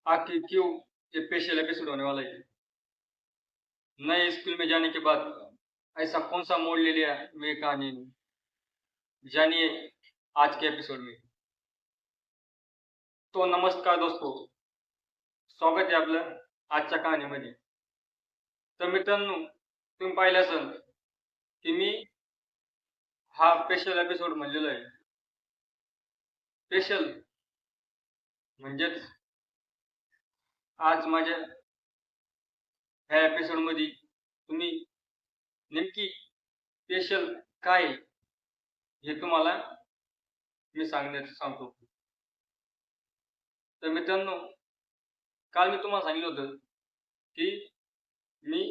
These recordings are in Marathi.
आखिर क्यों ये स्पेशल एपिसोड होने वाला है। नए स्कूल में जाने के बाद ऐसा कौन सा मोड़ ले लिया मेरी कहानी ने, जानिए आज के एपिसोड में। तो नमस्कार दोस्तों, स्वागत आहे आपलं आजच्या कहाणीमध्ये. तर मित्रांनो, तुम्ही पाहिलं असेल की मी हा स्पेशल एपिसोड म्हणलेला आहे. स्पेशल म्हणजेच आज माझ्या ह्या एपिसोडमध्ये तुम्ही नेमकी स्पेशल काय आहे, हे तुम्हाला मी सांगतो. तर मित्रांनो, काल मी तुम्हाला सांगितलं होतं की मी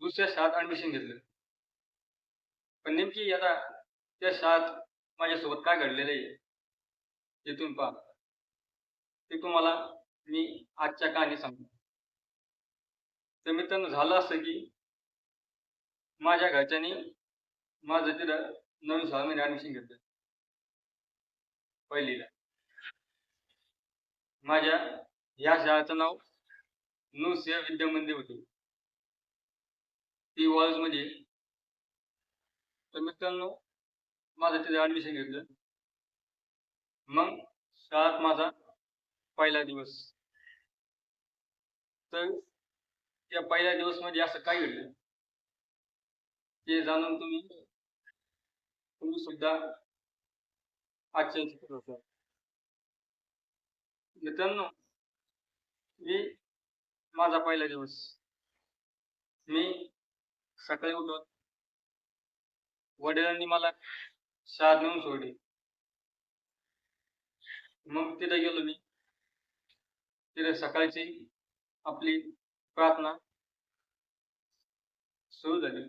दुसऱ्या शाळेत ॲडमिशन घेतलं. पण नेमकी आता त्या शाळेत माझ्यासोबत काय घडलेलं आहे ते तुम्ही पहा. ते तुम्हाला मी आजच्या कहाणी सांगतो. तर मित्रांनो, झालं असं की माझ्या घरच्यांनी माझं तिथं नवीन शाळेमध्ये ॲडमिशन घेतलं, पहिलीला. माझ्या ह्या शाळेचं नाव नृसिंह विद्या मंदिर होतं. ती वाळूजमध्ये. तर मित्रांनो, माझं तिथे ॲडमिशन घेतलं. मग शाळेत माझा पहिला दिवस. तर त्या पहिल्या दिवसमध्ये असं काय घडलं ते जाणून तुम्ही सुद्धा आश्चर्यचकित होता. मित्रांनो, माझा पहिला दिवस. मी सकाळी उठून वडिलांनी मला शाळेत नेऊन सोडले. मग तिथे गेलो मी. तिथे सकाळची आपली प्रार्थना सुरू झाली.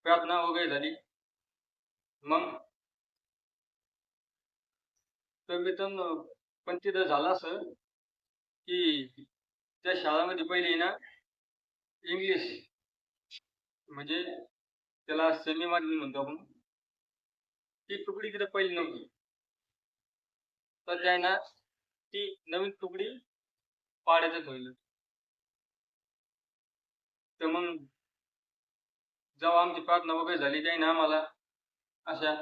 प्रार्थना वगैरे झाली. मग तर मित्रांनो, पण तिथं झालं असं की त्या शाळेमध्ये पहिले ना इंग्लिश म्हणजे त्याला सेमी माध्यम म्हणतो आपण, ती तुकडी तिथे पहिली नव्हती. तर त्या ना ती नवीन तुकडी पाडायचं ठरवलं. तर मग जेव्हा आमची प्रार्थना वगैरे झाली, त्याने आम्हाला अशा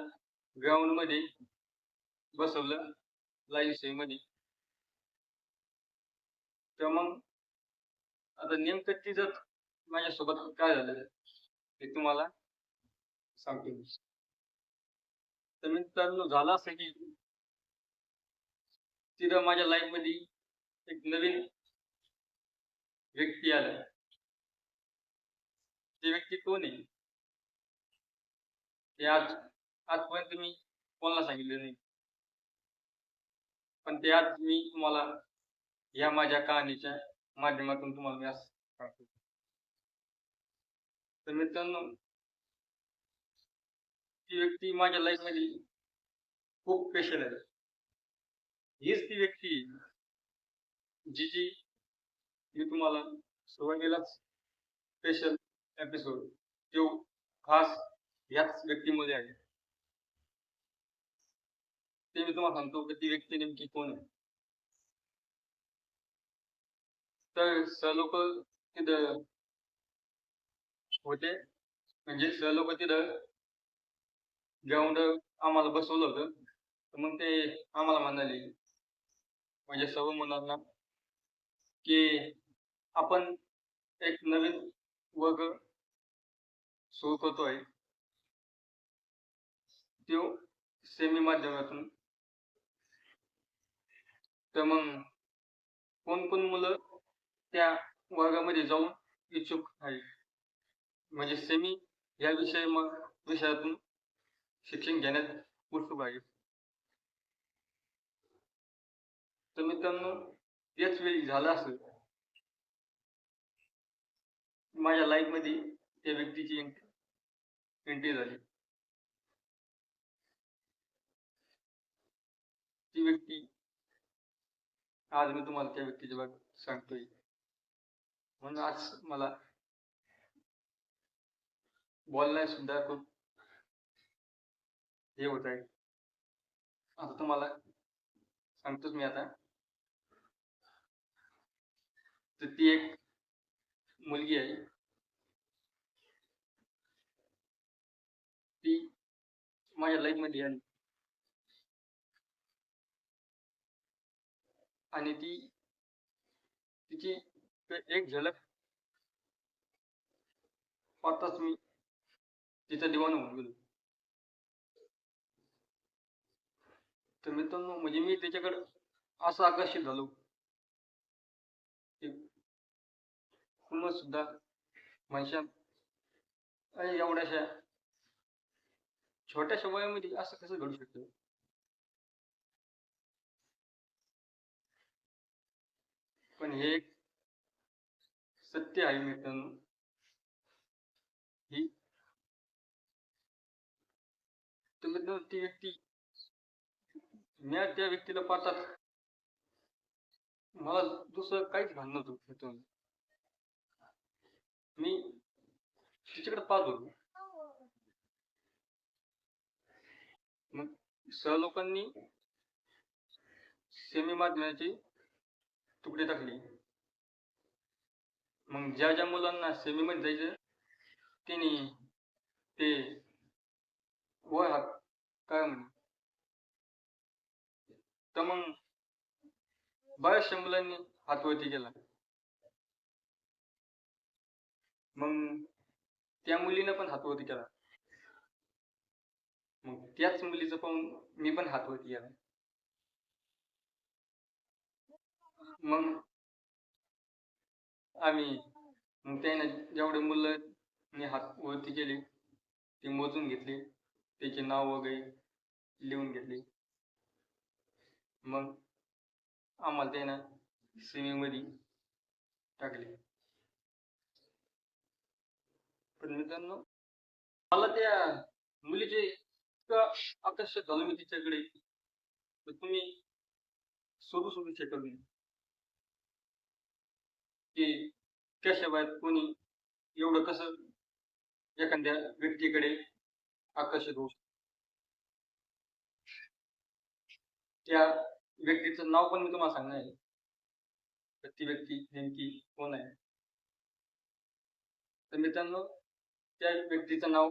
ग्राउंडमध्ये बसवलं लाईन मध्ये. तर मग आता नेमकं तिथं माझ्यासोबत काय झालं ते तुम्हाला सांगतो. तर मित्रांनो, झालं असं की तिथं माझ्या लाईफ मध्ये एक नवीन व्यक्ती आला. ती व्यक्ती कोण आहे ते आजपर्यंत मी कोणाला सांगितलं नाही. पण ते आज मी तुम्हाला या माझ्या कहाणीच्या माध्यमातून तुम्हाला मी असं सांगतो. तर मित्रांनो, ती व्यक्ती माझ्या लाईफ मध्ये खूप स्पेशल आहे. हीच ती व्यक्ती जी मी तुम्हाला सुरुवातीलाच स्पेशल एपिसोड तो खास याच व्यक्तीमध्ये आहे. ते मी तुम्हाला सांगतो की ती व्यक्ती नेमकी कोण आहे. तर सर लोक तिथं होते, म्हणजे सर लोक तिथं ग्राउंड आम्हाला बसवलं होतं. तर मग ते आम्हाला म्हणाले, म्हणजे सर्व मुलांना, की आपण एक नवीन वर्ग सुरू करतोय, तो सेमी माध्यमातून. तर मग कोण कोण मुलं त्या वर्गामध्ये जाऊन इच्छुक आहे, म्हणजे सेमी या विषयातून शिक्षण घेण्यात उत्सुक आहे. तर मित्रांनो, त्याच वेळी झालं असं माझ्या लाईफ मध्ये त्या व्यक्तीची एंट्री झाली. ती व्यक्ती आज मी तुम्हाला त्या व्यक्तीच्या बाबत सांगतोय. म्हणून आज मला बोलण्यास सुद्धा खूप हे होत आहे. आता तुम्हाला सांगतोच मी आता. तर ती एक मुलगी आहे. ती माझ्या लाईफमध्ये आली आणि तिची एक झलक पाहताच मी तिचा दिवाना होऊन गेलो. तर मित्रांनो, म्हणजे मी त्याच्याकडं असं आकर्षित झालो की कुणाला सुद्धा म्हणशान, अरे एवढ्याशा छोट्याशा वयामध्ये असं कसं घडू शकतं? पण हे एक सत्य आहे मित्रांनो. ही तर मित्रांनो, ती व्यक्ती, मी त्या व्यक्तीला पाहताच मला दुसरं काहीच भान नव्हतं मित्रांनो. मी तिच्याकडे पाहत होतो. मग सर लोकांनी सेमी माध्यमाची तुकडे टाकली. मग ज्या ज्या मुलांना सेमीमध्ये जायचं त्यांनी ते वय हात काय म्हणे, तर मग बऱ्याचशा मुलांनी हात वरती केला. मग त्या मुलीनं पण हात वरती केला. मग त्याच मुलीचं पाहून मी पण हात वरती केला. मग त्याने जेवढे मुलं हात वरती केले ते मोजून घेतले, त्याचे नाव वगैरे लिहून घेतले. मग आम्हाला त्यानं स्विमिंगमध्ये टाकले. पण मित्रांनो, मला त्या मुलीचे इतकं आकर्षक झालो मी तिच्याकडे, तर तुम्ही शोधू शकत नाही की कशा वयात कोणी एवढं कसं एखाद्या व्यक्तीकडे आकर्षित होऊ शकतं. त्या व्यक्तीचं नाव पण मी तुम्हाला सांगणार आहे, तर ती व्यक्ती नेमकी कोण आहे. तर मित्रांनो, त्या व्यक्तीचं नाव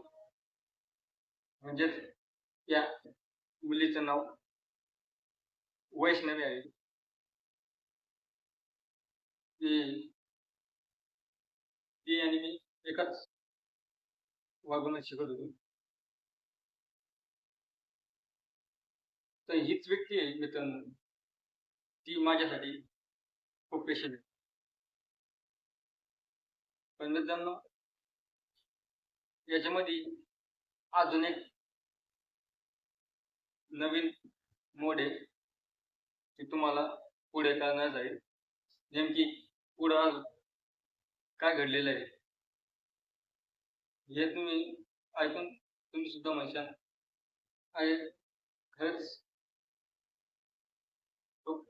म्हणजे त्या मुलीचं नाव वैष्णवी आहे. ती ती आणि मी एकाच वागून शिकत होतो. तर हीच व्यक्ती आहे मित्रांनो, ती माझ्यासाठी खूप स्पेशल आहे. पण मित्रांनो, याच्यामध्ये अजून एक नवीन मोड आहे की तुम्हाला पुढे कळणार जाईल. नेमकी पुढं काय घडलेलं आहे हे तुम्ही ऐकून तुम्ही सुद्धा म्हणशाल, अरे खरंच खूप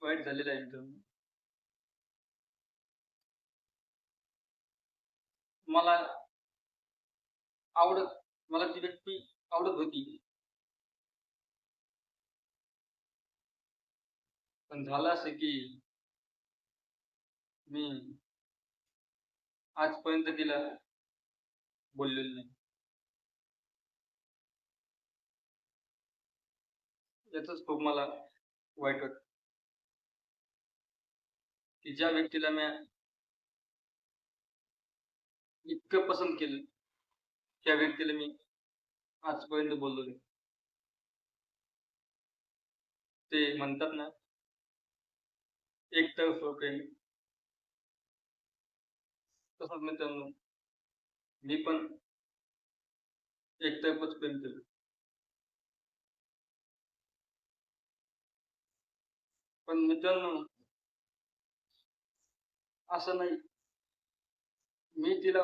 वाईट झालेलं आहे मित्रांनो. मला मला ती व्यक्ती आवडत होती. पण झालं असं की मी आजपर्यंत तिला बोललेलो नाही. याचंच खूप मला वाईट वाटतं की ज्या व्यक्तीला मी इतकं पसंत केलं, त्या व्यक्तीला मी आजपर्यंत बोललो नाही. ते म्हणतात ना, एकतर्फी प्रेम. तसंच मित्रांनो, मी पण एकतर्फीच प्रेम केलं. पण मित्रांनो, असं नाही, मी तिला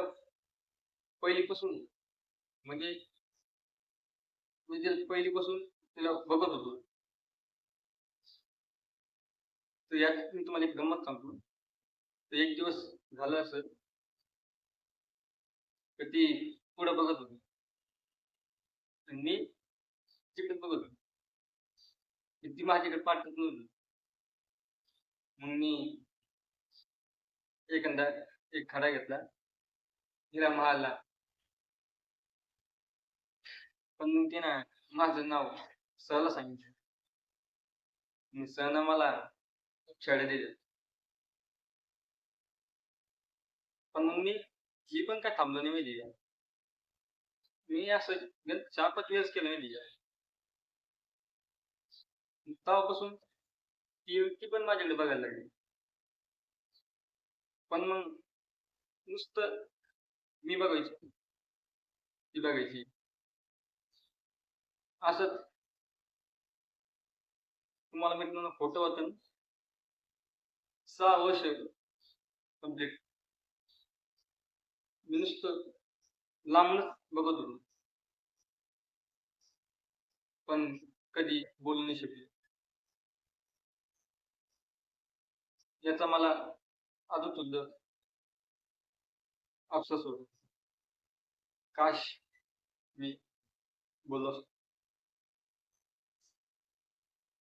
पहिलीपासून म्हणजे मी तिला पहिलीपासून तिला बघत होतो. तर यात मी तुम्हाला एक गंमत सांगतो. तर एक दिवस झालं असं, तर ती पुढं बघत होती आणि मी तिकडे बघत होतो. ती माझ्याकडे पाठवत नव्हती. मग मी एखादा एक खडा घेतला, तिला मारला. पण मग तिनं माझं नाव सरला सांगितलं आणि सरनं मला छड्या दिल्या. पण मग मी पण काय थांबलो नाही माहिती का. मी असं 4-5 वेळेस केलं माहिती का. तेव्हापासून ती पण माझ्याकडे बघायला लागली. पण मग नुसतं मी बघायचो, ती बघायची. असंच तुम्हाला मित्रांनो फोटो होता ना, 6 वर्ष कंप्लीट मी नुसतं लांबूनच बघत होतो. पण कधी बोलू नाही शकलो. याचा मला अजून सुद्धा अफसोस होतो. काश मी बोललो असतो.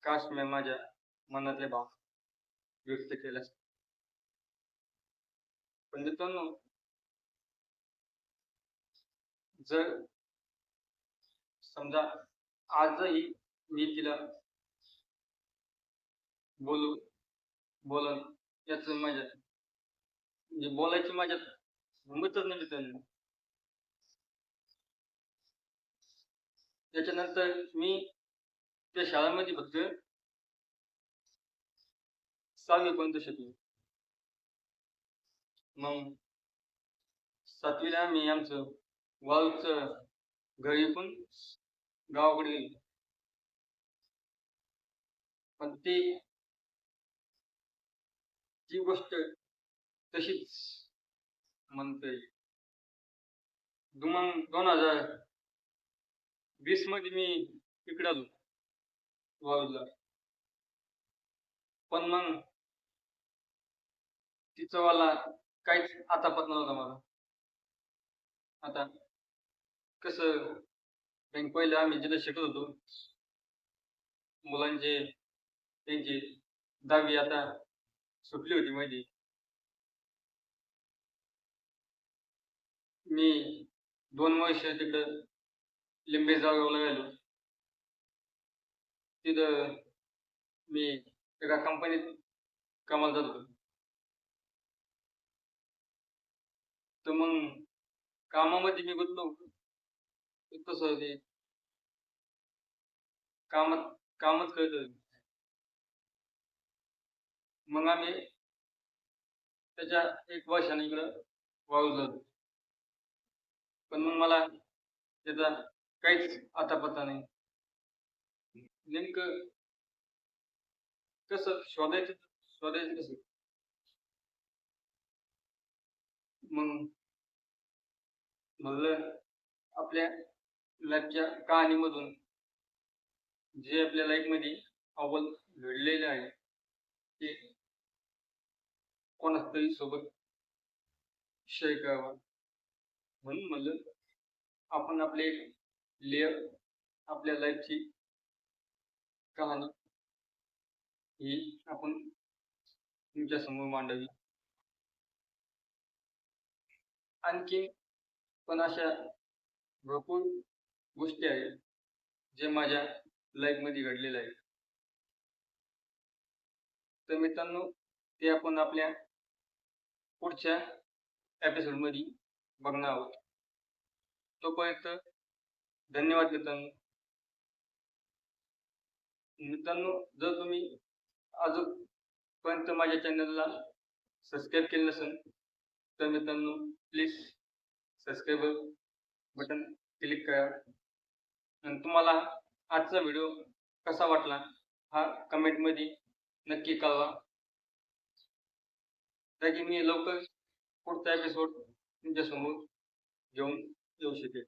काश मी माझ्या मनातले भाव व्यक्त केले असते. पण मित्रांनो, जर समजा आजही मी तिला बोलन याचं म्हणजे बोलायची माझ्यात हिंमतच नाही मित्रांनो. त्याच्यानंतर मी त्या शाळेमध्ये फक्त 6वी पर्यंत शिकलो. मग 7वीला आम्ही आमचं वाळूचं घर विकून गावाकडे गेलो. पण ती गोष्ट तशीच म्हणता येईल. मग 2020 मध्ये मी इकडे आलो वाळूला. पण मग तिचं मला काहीच आतापत नव्हता मला. आता कसं पहिले आम्ही जिथे शिकत होतो मुलांचे त्यांची 10वी आता सुटली होती माहिती. मी 2 वर्ष तिकडं लिंबे जळगावला गेलो. तिथं मी एका कंपनीत कामाला जात होतो. तर मग कामामध्ये मी गुंतलो. कसं ते कामच कळतं. मग आम्ही त्याच्या 1 वर्षाने इकडं वाळूला आलो. पण मग मला त्याचा काहीच अता-पत्ता नाही. नेमकं कसं शोधायचं कसं? मग म्हणलं आपल्या लाईफच्या कहाणीमधून जे आपल्या लाईफमध्ये अव्वल घडलेलं आहे ते कोणाच्या तरी सोबत शेअर करावं. म्हणून म्हणलं आपण आपल्या लाईफची कहाणी ही आपण तुमच्यासमोर मांडावी. आणखी पण अशा भरपूर गोष्टी आहेत जे माझ्या लाईफमध्ये घडलेल्या आहेत. तर मित्रांनो, ते आपण आपल्या पुढच्या एपिसोडमध्ये बघणार आहोत. तोपर्यंत धन्यवाद मित्रांनो. जर तुम्ही अजूनपर्यंत माझ्या चॅनलला सबस्क्राईब केलं नसेल तर मित्रांनो प्लीज सबस्क्राईब बटन क्लिक करा. आणि तुम्हाला आजचा व्हिडिओ कसा वाटला हा कमेंटमध्ये नक्की कळवा. ताकि मी लवकर पुढचा एपिसोड तुमच्यासमोर घेऊन येऊ शकेल.